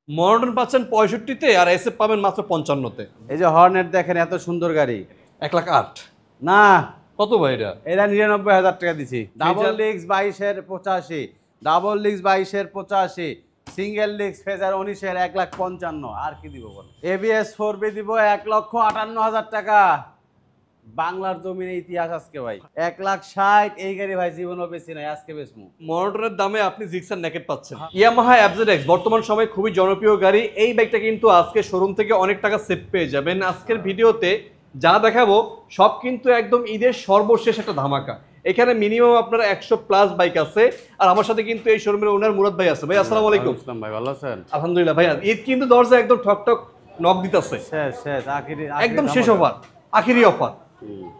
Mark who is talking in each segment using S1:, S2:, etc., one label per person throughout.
S1: Monotone পাচ্ছেন 65-তে আর SF পাবেন মাত্র 55-তে।
S2: এই যে হর্নেট দেখেন, এত সুন্দর গাড়ি।
S1: 1,08,000
S2: না,
S1: কত ভাই এটা?
S2: এটা 99,000 টাকা দিছি। Double
S1: Fazer?
S2: ডিস্ক 22-এর 85, ডাবল ডিস্ক 22-এর 85, সিঙ্গেল ডিস্ক ফেজার 19-এর 1,55,000। আর কি দিব বল? এবিএস 4B দিব 1,58,000 টাকা। বাংলার জমিনে ইতিহাস আজকে ভাই। 1,60,000 এই গাড়ি ভাই জীবনও বেশি নাই, আজকে বেচমু।
S1: মনোটনের দামে আপনি জিক্সার নেকেট পাচ্ছেন। ইয়ামাহা এফজেডএক্স বর্তমান সময়ে খুবই জনপ্রিয় গাড়ি। এই বাইকটা কিন্তু আজকে শোরুম থেকে অনেক টাকা সেভ পেয়ে যাবেন। আজকের ভিডিওতে যা দেখাবো সব কিন্তু একদম ঈদের সর্বশেষ একটা ধামাকা। এখানে মিনিমাম আপনার 100+ বাইক আছে। আর আমার সাথে কিন্তু এই শোরুমের ওনার মুরাদ ভাই আছে। ভাই আসসালামু আলাইকুম।
S2: আসসালাম ভাই, ভালো আছেন?
S1: আলহামদুলিল্লাহ ভাই। ঈদ কিন্তু দরজা একদম ঠক ঠক নক দিতেছে।
S2: শেষ শেষ আখিরি
S1: একদম শেষ অফার, আখিরি অফার।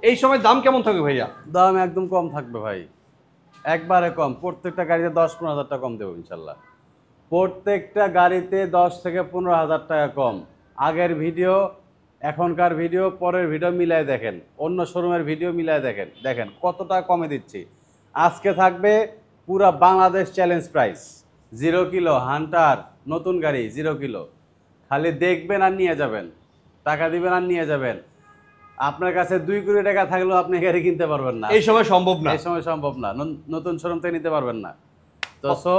S1: এই সময় দাম কেমন থাকবে ভাইয়া?
S2: দাম একদম কম থাকবে ভাই, একবারে কম। প্রত্যেকটা গাড়িতে 10-15 হাজার টাকা কম দেবো ইনশাল্লাহ। প্রত্যেকটা গাড়িতে 10 থেকে 15 হাজার টাকা কম। আগের ভিডিও, এখনকার ভিডিও, পরের ভিডিও মিলায় দেখেন, অন্য শোরুমের ভিডিও মিলায় দেখেন, দেখেন কতটা কমে দিচ্ছি। আজকে থাকবে পুরা Bangladesh challenge price. 0 kilo Hunter নতুন গাড়ি, 0 কিলো। খালি দেখবেন আর নিয়ে যাবেন, টাকা দিবেন আর নিয়ে যাবেন। আপনার কাছে 2 কোটি টাকা থাকলেও আপনি গাড়ি কিনতে পারবেন না।
S1: এই সময় সম্ভব না,
S2: এই সময় সম্ভব না, নতুন শোরুম থেকে নিতে পারবেন না। তো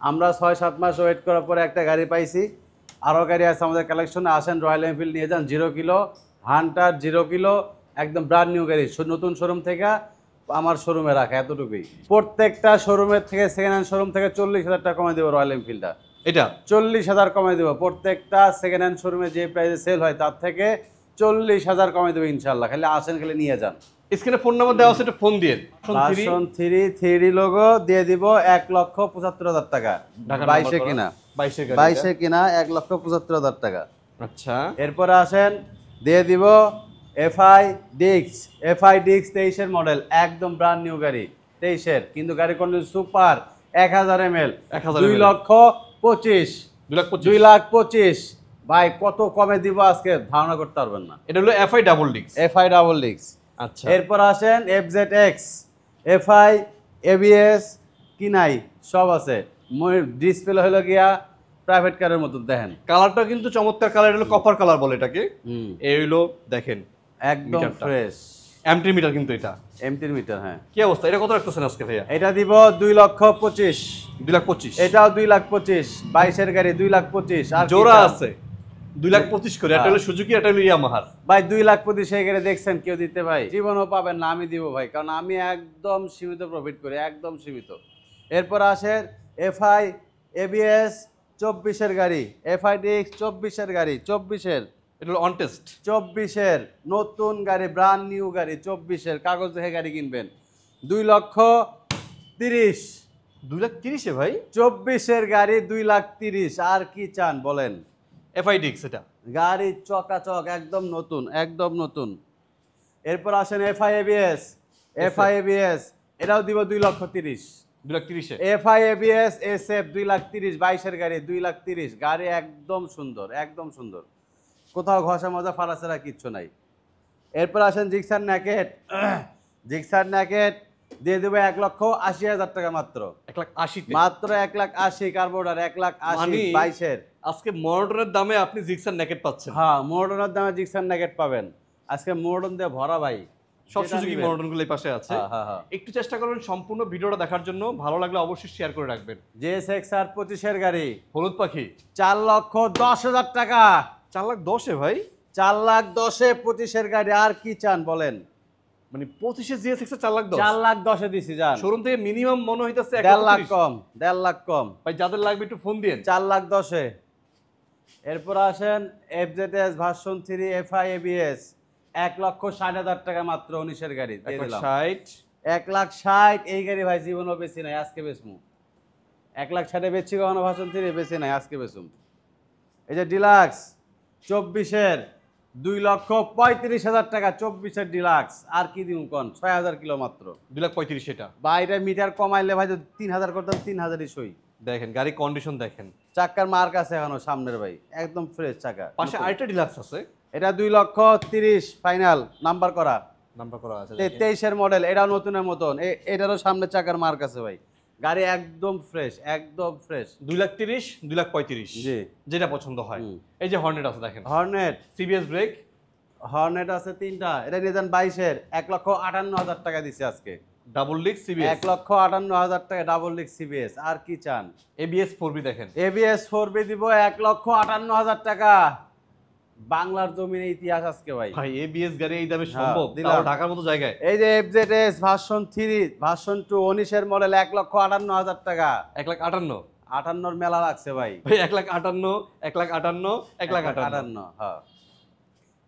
S2: আমরা 6-7 মাস ওয়েট করার পরে একটা গাড়ি পাইছি। আরও গাড়ি আছে আমাদের কালেকশনে, আসেন রয়্যাল এনফিল্ড নিয়ে যান। 0 কিলো হান্টার, 0 কিলো একদম ব্র্যান্ড নিউ গাড়ি, নতুন শোরুম থেকে আমার শোরুমে রাখা, এতটুকুই। প্রত্যেকটা শোরুমের থেকে, সেকেন্ড হ্যান্ড শোরুম থেকে 40,000 টাকা কমে দেবো রয়্যাল এনফিল্ডটা।
S1: এটা
S2: 40,000 কমে দেবো। প্রত্যেকটা সেকেন্ড হ্যান্ড শোরুমে যে প্রাইসে সেল হয় তার থেকে 40,000 কমে দেবো ইনশাল্লাহ। খালি আসেন, খালি নিয়ে যান।
S1: স্ক্রিনে ফোন নাম্বার দেওয়া আছে, একটু ফোন দিয়ে।
S2: ভার্সন 3 লোগো দিয়ে দিব 1,75,000 টাকা। 22-এ কিনা, 22-এ কিনা 1,75,000 টাকা।
S1: আচ্ছা,
S2: এরপরে আসেন, দিয়ে দিব এফআই ডিক্স। এফআই ডিক্স 23-এর মডেল, একদম ব্র্যান্ড নিউ গাড়ি, 23-এর, কিন্তু গাড়ি কন্ডিশন সুপার। 1000 ml, 2,25,000, 2,25,000 ভাই। কত কমে দিব আজকে ধারণা করতে পারবেন না।
S1: এটা হলো এফআই ডাবল ডিক্স।
S2: এফআই ডাবল ডিক্স।
S1: আচ্ছা,
S2: এরপর আসেন এফজেডএক্স, এফআই, এবিএস কি নাই, সব আছে। ডিসপ্লে হলো গিয়া প্রাইভেট কারের মতো, দেখেন
S1: কালারটা কিন্তু চমৎকার কালার। এটা হলো কপার কালার বলে এটাকে। এই হলো দেখেন
S2: একদম ফ্রেশ
S1: এমটি মিটার কিন্তু এটা
S2: এমটির মিটার। হ্যাঁ,
S1: কি অবস্থা? এটা কত রাখতেছেন আজকে ভাইয়া?
S2: এটা দিব 2,25,000।
S1: 2,25,000।
S2: এটাও 2,25,000, 22-এর গাড়ি 2,25,000। আর
S1: জোড়া আছে 2,25,000 করে। এটা হলো সুজুকি, এটা হলো ইয়ামাহার।
S2: ভাই 2,25,000 সেই গাড়ি দেখছেন কেউ দিতে ভাই? জীবনও পাবেন না, আমি দিব ভাই, কারণ আমি একদম সীমিত প্রফিট করি, একদম সীমিত। এরপর আসে এফআই এবিএস 24-এর গাড়ি, এফআই ডিক্স 24-এর গাড়ি, 24-এর,
S1: এটা হলো অনটেস্ট
S2: 24-এর নতুন গাড়ি, ব্র্যান্ড নিউ গাড়ি, 24-এর কাগজ দেখে গাড়ি কিনবেন। 2,30,000।
S1: 2,30,000 ভাই?
S2: 24-এর গাড়ি 2,30,000। আর কি চান বলেন?
S1: এফআই ডিক্স এটা
S2: গাড়ি চকাচক, একদম নতুন, একদম নতুন। এরপর আসেন এফআই এবিএস। এফআই এবিএস এটাও দিব 2,30,000।
S1: 2,30,000
S2: এফআই এবিএস এসএফ 2,30,000, 22-এর গাড়ি 2,30,000। গাড়ি একদম সুন্দর, একদম সুন্দর, কোথাও ঘষা মজা ফাড়াছাড়া কিচ্ছু নাই। এরপর আসেন জিক্সার ন্যাকেট। জিক্সার ন্যাকেট দিয়ে দেবো 1,80,000 টাকা মাত্র।
S1: 1,80,000
S2: মাত্র 1,80,000 কার্বোর্ডার, 1,80,000 22-এর।
S1: আজকে মনোটনের দামে আপনি জিক্সার নেকেট পাচ্ছেন।
S2: হ্যাঁ, মোটনের দামে জিক্সার ন্যাকেট পাবেন। আজকে মোটন দিয়ে ভরা ভাই,
S1: সব সুজুকি মনোটন গুলো এই পাশে আছে।
S2: হ্যাঁ।
S1: একটু চেষ্টা করবেন সম্পূর্ণ ভিডিওটা দেখার জন্য। ভালো লাগলে অবশ্যই শেয়ার করে রাখবেন।
S2: জেএসএক্সআর 25-এর গাড়ি,
S1: হলুদ পাখি
S2: 4,10,000 টাকা।
S1: 4,10,000 ভাই?
S2: 4,10,000 25-এর গাড়ি। আর কি চান বলেন?
S1: মানে 25-এ জিএস6 4,10,000?
S2: 4,10,000 দিছি যান।
S1: শোরুম থেকে মিনিমাম মনে হইতাছে
S2: 1.5 লাখ কম, 1.5 লাখ কম
S1: ভাই। যাদের লাগবে একটু ফোন দিন।
S2: 4,10,000। এরপর আসেন এফজেডএস ভার্সন 3 এফআই এবিএস, 1,60,000 টাকা মাত্র, 19-এর গাড়ি দিয়ে দিলাম।
S1: 1,60,000।
S2: 1,60,000 এই গাড়ি ভাই জীবনও বেশি নাই, আজকে বেচমু। 1,60,000 বেচছি কখনো ভার্সন 3, বেশি নাই, আজকে বেচুম। এই যে ডিলাক্স 24-এর 2,35,000 টাকা, 24-এর ডিলাক্স। আর কি দিব কোন? 6,000 কিলো মাত্র,
S1: 2,35,000 এটা।
S2: বাইরে মিটার কমাইলে ভাই 3,000 করতাম, 3,000-ই সই।
S1: দেখেন গাড়ি কন্ডিশন দেখেন।
S2: চাকার মার্ক আছে এখনো সামনের ভাই, একদম ফ্রেশ চাকা।
S1: পাশে আরেকটা ডিলাক্স আছে,
S2: এটা 2,30,000 ফাইনাল, নাম্বার করা,
S1: নাম্বার করা আছে।
S2: 23-এর মডেল, এটাও নতুনের মতন। এটারও সামনে চাকার মার্ক আছে ভাই, গাড়ি একদম ফ্রেশ, একদম ফ্রেশ।
S1: 2,30,000, 2,35,000,
S2: জি।
S1: যেটা পছন্দ হয়। এই যে হর্নেট আছে দেখেন,
S2: হর্নেট,
S1: সিবিএস ব্রেক,
S2: হর্নেট আছে 3টা। এটা নিয়ে যান 22-এর, 1,58,000 টাকা দিচ্ছে আজকে।
S1: ডাবল ডিস্ক সিবিএস,
S2: 1,58,000 টাকা ডাবল ডিস্ক সিবিএস। আর কি চান?
S1: এবিএস 4B দেখেন,
S2: এবিএস 4B দিব 1,58,000 টাকা। বাংলার জমিনে ইতিহাস আজকে ভাই।
S1: ভাই এবিএস গাড়ি এই দামে
S2: হ্যাঁ,
S1: সম্ভব?
S2: দিলাম।
S1: তাও ঢাকার মতো জায়গায়।
S2: এই যে এফজেডএস ভার্সন 3, ভার্সন 2 19-এর মডেল 1,58,000 টাকা।
S1: 1,58,000,
S2: 58 মেলা লাগছে ভাই।
S1: ভাই 1,58,000, 1,58,000, 1,58,000,
S2: 1,58,000, হ্যাঁ।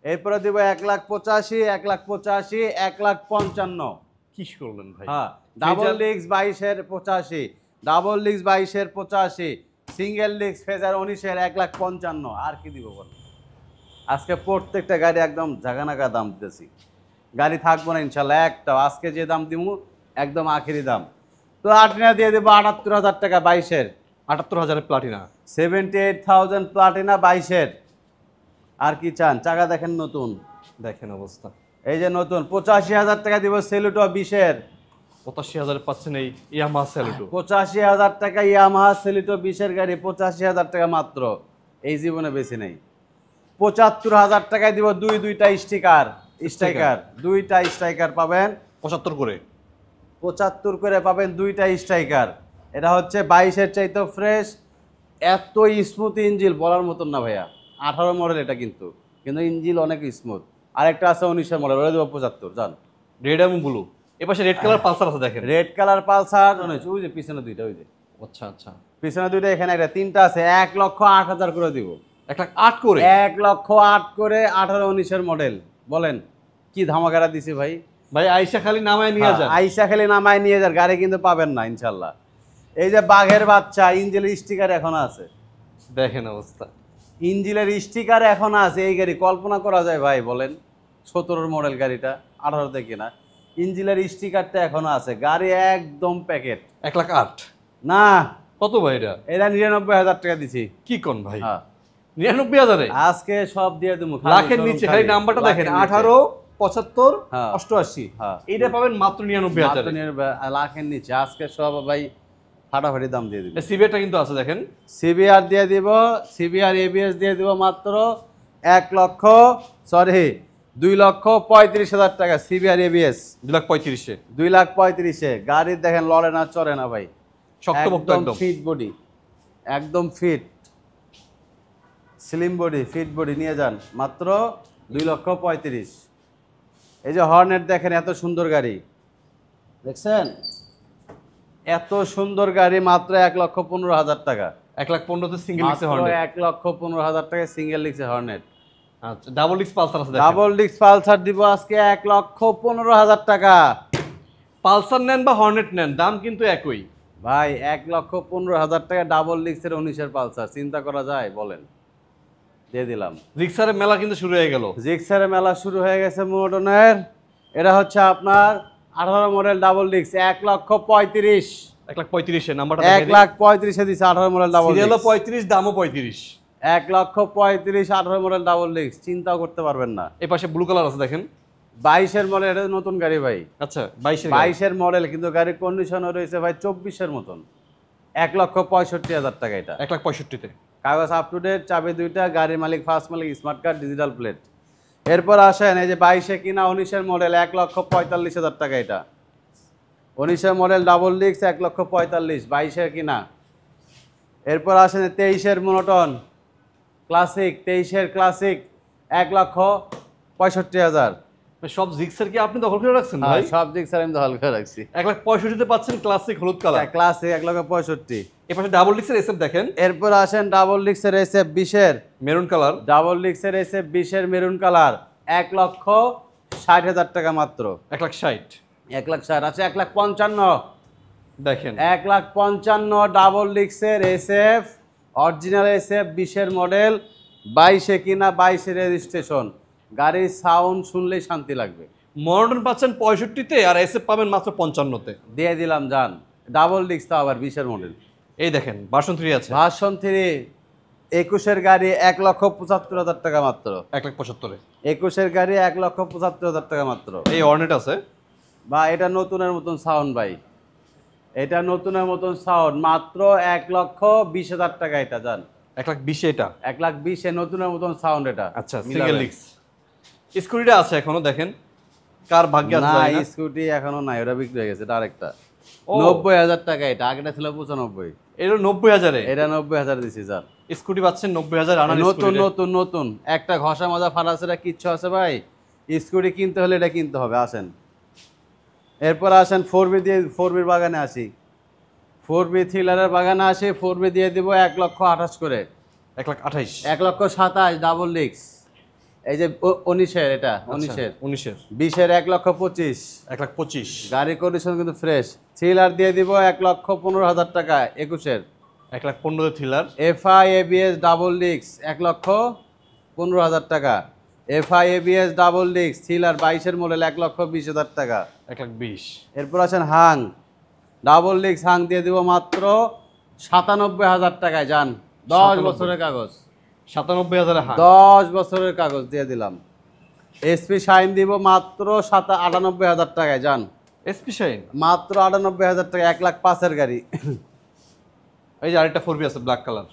S2: এরপরে দিব 1,85,000, 1,85,000, 1,55,000।
S1: কি করলেন ভাই?
S2: হ্যাঁ, ডাবল ডিস্ক 22-এর 85, ডাবল ডিস্ক 22-এর 85, সিঙ্গেল ডিস্ক ফেজার 19-এর 1,55,000। আর কি দিব বল? আজকে প্রত্যেকটা গাড়ি একদম জাগানাগা দাম দিতেছি। গাড়ি থাকবো না ইনশাল্লাহ একটাও। আজকে যে দাম দিব একদম আখেরি দাম। প্লাটিনা দিয়ে দেবো 78,000 টাকা 22-এর।
S1: 78,000 প্লাটিনা,
S2: 78,000 প্লাটিনা 22-এর। আর কি চান? চাকা দেখেন নতুন,
S1: দেখেন অবস্থা।
S2: এই যে নতুন। 85,000 টাকা দিব সেলুটো 20-এর।
S1: 85,000 পাচ্ছেন এই ইয়ামাহা স্যালুটো।
S2: 85,000 টাকা ইয়ামাহা সেলিটো 20-এর গাড়ি, 85,000 টাকা মাত্র। এই জীবনে বেশি নেই। 75,000 টাকায় দিব দুইটা স্টিকার, স্ট্রাইকার, দুইটা স্ট্রাইকার পাবেন
S1: 75 করে,
S2: 75 করে পাবেন দুইটা স্ট্রাইকার। এটা হচ্ছে 22-এর চাইতে ফ্রেশ, এত স্মুথ ইঞ্জিল বলার মতন না ভাইয়া। 18 মডেল এটা, কিন্তু ইঞ্জিল অনেক স্মুথ। আরেকটা আছে 19-এর মডেল, ওরা দেবো 75। জান
S1: রেড এবং ব্লু। এপাশে রেড কালার পালসার আছে দেখেন,
S2: রেড কালার পালসার, ওই যে পিছনে দুইটা, ওই যে
S1: আচ্ছা আচ্ছা,
S2: পিছনে দুইটা, এখানে একটা, 3টা আছে। 1,08,000 করে দিব।
S1: 1,08,000 করে,
S2: 1,08,000 করে 18-19-এর মডেল। বলেন কি ধামাকাটা দিছি ভাই।
S1: ভাই আইসা খালি নামায় নিয়ে যান।
S2: আইসা খালি নামায় নিয়ে যান, গাড়ি কিন্তু পাবেন না ইনশাল্লাহ। এই যে বাঘের বাচ্চা, ইঞ্জিলের স্টিকার এখনো আছে,
S1: দেখেন অবস্থা।
S2: ইঞ্জিলের স্টিকার এখনো আছে। এই গাড়ি কল্পনা করা যায় ভাই? বলেন, 17-এর মডেল গাড়িটা, 18-তে কিনা, ইঞ্জিলের স্টিকারটা এখনো আছে। গাড়ি একদম প্যাকেট।
S1: 1,08,000
S2: না,
S1: কত ভাই এটা?
S2: এটা 99,000 টাকা দিছি।
S1: কি কোন ভাই?
S2: হ্যাঁ,
S1: 99,000-এ
S2: আজকে সব দিয়ে দেবো।
S1: লাখের নিচে, খালি নাম্বারটা দেখেন, 18, 75,
S2: হ্যাঁ।
S1: 88।
S2: হ্যাঁ,
S1: এইটা পাবেন মাত্র 99,000-এ।
S2: লাখের নিচে আজকে সব ভাই ফাটাফাটি দাম দিয়ে দিব।
S1: সিবিআরটা কিন্তু আছে দেখেন,
S2: সিবিআর দিয়ে দিব, সিবিআর এবিএস দিয়ে দিব মাত্র 2,35,000 টাকা। সিবিআর এবিএস
S1: 2,35,000-এ।
S2: 2,35,000-এ। গাড়ি দেখেন লড়ে না চড়ে না ভাই,
S1: শক্তপোক্ত একদম।
S2: ফিট বডি, একদম fit, slim body, fit body. নিয়ে যান মাত্র 2,35,000। এই যে হর্নেট দেখেন, এত সুন্দর গাড়ি দেখছেন, এত সুন্দর গাড়ি মাত্র 1,15,000 টাকা।
S1: 1,15,000-তে সিঙ্গেল লিক্সে
S2: মাত্র
S1: হর্নেট।
S2: 1,15,000 টাকা সিঙ্গেল লিক্সে হর্নেট।
S1: আচ্ছা, ডাবল ডিস্ক পালসার আছে দেখেন।
S2: ডাবল ডিস্ক পালসার দিব আজকে 1,15,000 টাকা।
S1: পালসার নেন বা হর্নেট নেন, দাম কিন্তু একই
S2: ভাই। 1,15,000 টাকা ডাবল ডিস্কের 19-এর পালসার, চিন্তা করা যায়? বলেন, দিয়ে দিলাম।
S1: জিক্সারের মেলা কিন্তু শুরু হয়ে গেল।
S2: জিক্সারের মেলা শুরু হয়ে গেছে মোটনের। এটা হচ্ছে আপনার 18 মডেল ডাবল ডিস্ক, 1,35,000।
S1: 1,35,000-এ নাম্বারটা দেখেন।
S2: 1,35,000-এ দিছে 18 মডেল ডাবল ডিস্ক।
S1: সিরিয়ালও 35, দামও 35।
S2: 1,35,000, 18 মডেল ডাবল ডিস্ক, চিন্তাও করতে পারবেন না।
S1: এই পাশে ব্লু কালার আছে দেখেন।
S2: 22-এর মডেল, এটা নতুন গাড়ি ভাই।
S1: আচ্ছা, 22-এর
S2: 22-এর মডেল, কিন্তু গাড়ির কন্ডিশনও রয়েছে ভাই 24-এর মতন। 1,65,000 টাকা এটা।
S1: 1,65,000-তে
S2: কাগজ আপ টু ডেট, চাবি দুইটা, গাড়ির মালিক ফার্স্ট মালিক, স্মার্ট কার্ড, ডিজিটাল প্লেট। এরপর আসেন এই যে 22-এ কিনা 19-এর মডেল, 1,45,000 টাকা এটা। 19-এর মডেল ডাবল ডিস্ক, 1,45,000, 22-এ কিনা। এরপর আসেন 23-এর মোনোটন ক্লাসিক, 23-এর ক্লাসিক, 1,65,000।
S1: সব জিক্সার কি আপনি দখল করে রাখছেন ভাই?
S2: সব দিক স্যার আমি দখল করে রাখছি।
S1: 1,65,000-তে পাচ্ছেন ক্লাসিক হলুদ কালার।
S2: ক্লাসিক 1,65,000।
S1: এই পাশে ডাবল ডিস্কের এসএফ দেখেন।
S2: এরপর আসেন ডাবল ডিস্কের SF 20-এর,
S1: মেরুন কালার।
S2: ডাবল ডিস্কের SF 20-এর মেরুন কালার, 1,60,000 টাকা মাত্র।
S1: 1,60,000
S2: 1,60,000 আছে। 1,55,000
S1: দেখেন।
S2: 1,55,000 ডাবল ডিস্কের SF, অরিজিনাল SF 20-এর মডেল, 22-এ কিনা, 22-এর রেজিস্ট্রেশন। গাড়ির সাউন্ড শুনলেই শান্তি লাগবে।
S1: মডার্ন পাচ্ছেন 65-তে আর এসএফ পাবেন মাত্র 55-তে।
S2: দিয়ে দিলাম যান। ডাবল ডিস্ক তো আবার 20-এর মডেল।
S1: এই দেখেন ভার্সন 3 আছে।
S2: ভার্সন 3 21-এর গাড়ি, 1,75,000 টাকা মাত্র।
S1: 1,75,000-এ
S2: 21-এর গাড়ি 1,75,000 টাকা মাত্র।
S1: এই অর্নেট আছে।
S2: বা এটা নতুনের মতন সাউন্ড ভাই। এটা নতুনের মতন সাউন্ড, মাত্র 1,20,000 টাকা। এটা যান
S1: 1,20,000 এটা।
S2: 1,20,000 নতুনের মতন সাউন্ড এটা।
S1: আচ্ছা, সিঙ্গেল ডিস্ক। স্কুটিটা আছে এখনো, দেখেন কার ভাগ্যে আছে
S2: না,
S1: জানি না।
S2: স্কুটি এখনো নাই, ওটা বিক্রি হয়ে গেছে। এটা আরেকটা
S1: ও।
S2: 90,000 টাকা। এটা আগেটা ছিল 95।
S1: এটা 90,000 এ
S2: এটা 90,000 দিছি স্যার।
S1: স্কুটি পাচ্ছেন 90,000 আনার
S2: নতুন
S1: স্কুটি।
S2: নতুন নতুন একটা ঘষা মাজা ফালাসেরা কিচ্ছু আছে ভাই। স্কুটি কিনতে হলে এটা কিনতে হবে। আসেন, এরপর আসেন 4B দিয়ে, 4Bর বাগানে আসি। 4B থ্রিলারের বাগানে আসি। 4B দিয়ে দিব 1,28,000 করে।
S1: 1,28,000।
S2: 1,27,000 ডাবল ডিস্ক। এই যে 19-এর, এটা 19-এর।
S1: 19-এর
S2: 20-এর 1,25,000।
S1: 1,25,000।
S2: গাড়ির কন্ডিশন কিন্তু ফ্রেশ। থ্রিলার দিয়ে দিব 1,15,000 টাকা। 21-এর
S1: 1,15,000 thriller.
S2: FI ABS double disc 1,15,000 টাকা। FI ABS double disc thriller 22-এর মডেল 1,20,000 টাকা।
S1: 1,20,000।
S2: এরপর আছেন হাং ডাবল ডিস্ক। হাং দিয়ে দিব মাত্র 97,000 টাকায়। যান 10 বছরের কাগজ।
S1: 97,000 হ্যাঁ।
S2: 10 বছরের কাগজ দিয়ে দিলাম। এসপি শাইন দিব মাত্র 98,000 টাকায়। যান
S1: এসপি শাইন
S2: মাত্র 98,000 টাকা। 1,05,000 গাড়ি।
S1: এই যে আরেকটা 4B আছে ব্ল্যাক কালার।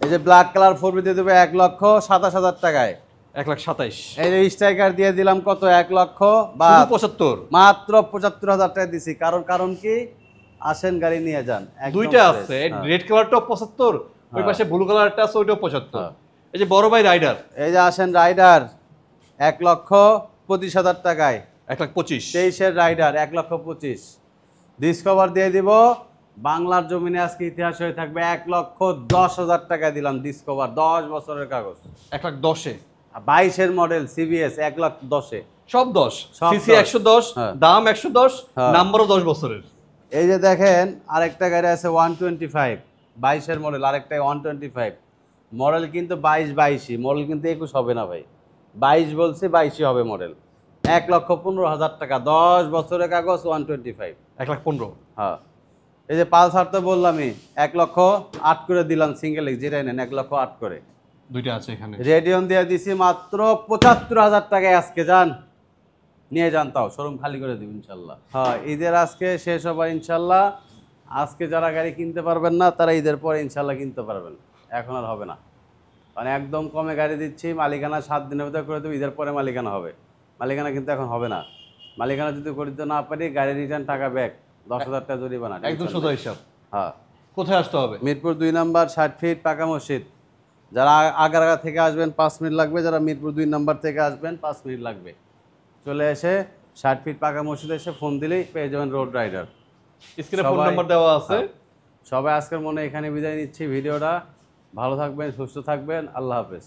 S2: এই যে ব্ল্যাক কালার 4B দিয়ে দেবে 1,27,000 টাকায়।
S1: 1,27,000।
S2: এই যে স্ট্রাইকার দিয়ে দিলাম কত, 1,00,000 বা
S1: শুধু 75।
S2: মাত্র 75,000 টাকা দিছি। কারণ কি, আসেন গাড়ি নিয়ে যান। একদম
S1: দুইটা
S2: fresh।
S1: আছে,
S2: হ্যাঁ।
S1: রেড কালারটাও 75, ওই পাশে ব্লু কালারটা আছে ওইটাও 75। এই যে বড় ভাই রাইডার
S2: এই যে আসেন রাইডার 1,25,000 টাকায়।
S1: 1,25,000।
S2: 23-এর রাইডার 1,25,000। ডিসকভার দিয়ে দিব বাংলার জমিনে আজকে ইতিহাস হয়ে থাকবে। 1,10,000 টাকা দিলাম ডিসকভার। 10 বছরের কাগজ।
S1: 1,10,000-এ
S2: 22-এর মডেল CBS 1,10,000-এ।
S1: সব 10,
S2: সব
S1: সিসি
S2: 10
S1: 110,
S2: হ্যাঁ।
S1: দাম 110,
S2: হ্যাঁ।
S1: নাম্বারও 10 বছরের।
S2: এই যে দেখেন আরেকটা গাড়ি আছে 125, 22-এর মডেল। আরেকটা 125 মডেল, কিন্তু 22 মডেল, কিন্তু 21 হবে না ভাই। 22 বলছি, 22 হবে মডেল। 1,15,000 টাকা। 10 বছরের কাগজ 125।
S1: 1,15,000।
S2: হ্যাঁ। এই যে পালসার তো বললামই 1,08,000 করে দিলাম সিঙ্গেল, যেটাই নেন 1,08,000 করে।
S1: দুইটা আছে এখানে।
S2: রেডিয়ন দিয়ে দিছি মাত্র 75,000 টাকায়। আজকে যান নিয়ে যান, তাও শোরুম খালি করে দিব ইনশাল্লাহ। হ্যাঁ, ঈদের আজকে শেষ হবার ইনশাল্লাহ। আজকে যারা গাড়ি কিনতে পারবেন না তারা ঈদের পরে ইনশাল্লাহ কিনতে পারবেন। এখন আর হবে না, মানে একদম কমে গাড়ি দিচ্ছি। মালিকানা 7 দিনের ভিতরে করে দেবো, ঈদের পরে মালিকানা হবে। মালিকানা কিন্তু এখন হবে না। মালিকানা যদি করে দিতে না পারি, গাড়ি রিটার্ন, টাকা ব্যাক, 10,000 টাকা জরিমানা।
S1: একদম সোজা হিসাব।
S2: হ্যাঁ।
S1: কোথায় আসতে হবে?
S2: মিরপুর 2 নাম্বার 60 ফিট পাকা মসজিদ। যারা আগারগা থেকে আসবেন 5 মিনিট লাগবে, যারা মিরপুর 2 নাম্বার থেকে আসবেন 5 মিনিট লাগবে। চলে এসে 60 ফিট পাকা মসজিদে এসে ফোন দিলেই পেয়ে যাবেন রোড রাইডার।
S1: স্ক্রিনে ফোন নাম্বার দেওয়া আছে।
S2: সবাই আজকের মনে এখানে বিদায় নিচ্ছি। ভিডিওটা ভালো থাকবেন, সুস্থ থাকবেন। আল্লাহ হাফেজ।